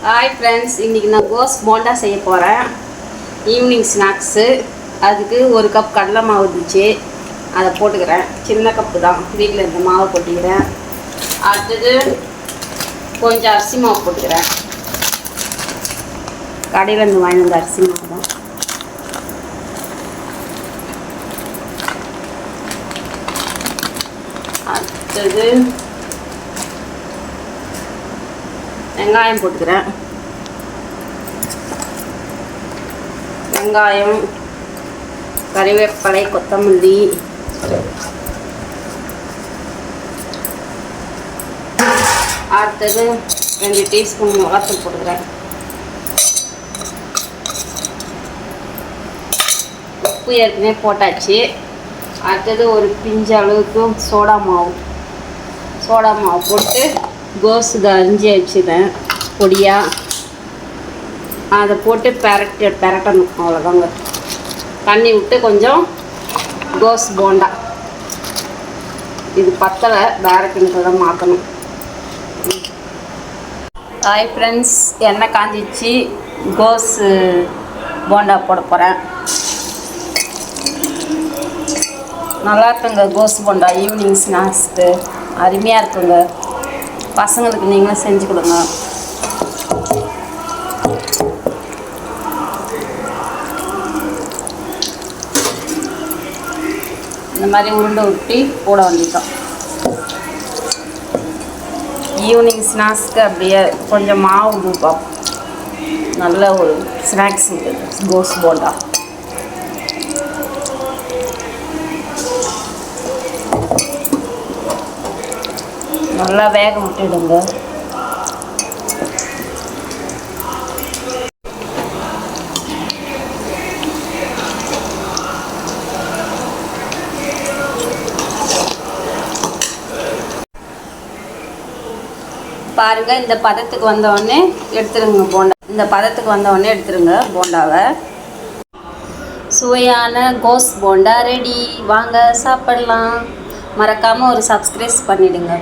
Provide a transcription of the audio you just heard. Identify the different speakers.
Speaker 1: Hi friends, இன்றைக்கி நான் கோஸ் போண்டா செய்ய போகிறேன். Evening snacks. அதுக்கு ஒரு கப் கடலை மாவு இருந்துச்சு, அதை போட்டுக்கிறேன். சின்ன கப்பு தான், வீட்டில் இருந்த மாவை போட்டுக்கிறேன். அடுத்தது கொஞ்சம் அரிசி மாவு போட்டுக்கிறேன். கடையில் இருந்து வாங்கி வந்த அரிசி மாவு தான். அடுத்தது வெங்காயம் போட்டுக்கிறேன். வெங்காயம், கறிவேப்பிலை, கொத்தமல்லி, அடுத்தது 2 டீஸ்பூன் மிளகாத்தூள் போட்டுக்கிறேன். உப்பு ஏற்கனவே போட்டாச்சு. அடுத்தது ஒரு பிஞ்சு அளவுக்கு சோடா மாவு போட்டு கோஸுக்கு அரிஞ்சு வச்சுட்டேன் பொடியாக. அதை போட்டு பெரட்டணும், அவ்வளோதாங்க. தண்ணி விட்டு கொஞ்சம் கோஸ் போண்டா. இது பத்தலை, வேறு கிணத்துல தான் மாற்றணும். ஹாய் ஃப்ரெண்ட்ஸ், எண்ணெய் காஞ்சிச்சு. கோஸ் போண்டா போட போகிறேன். நல்லா இருக்குங்க கோஸ் போண்டா. ஈவினிங் ஸ்நாக்ஸ்க்கு அருமையாக இருக்குங்க. பசங்களுக்கு நீங்களும் செஞ்சு கொடுங்க. இந்த மாதிரி உருண்டை ஊட்டி போட வேண்டியதான். ஈவினிங் ஸ்நாக்ஸ்க்கு அப்படியே கொஞ்சம் மாவு கொடுப்போம். நல்ல ஒரு ஸ்நாக்ஸ் கோஸ் போண்டா. நல்லா வேக விட்டுடுங்க. பாருங்க, இந்த பதத்துக்கு வந்தவுடனே எடுத்துருங்க போண்டா. இந்த பதத்துக்கு வந்தவுடனே எடுத்துருங்க போண்டாவை. சுவையான கோஸ் போண்டா ரெடி. வாங்க சாப்பிடலாம். மறக்காமல் ஒரு சப்ஸ்கிரைப் பண்ணிடுங்க.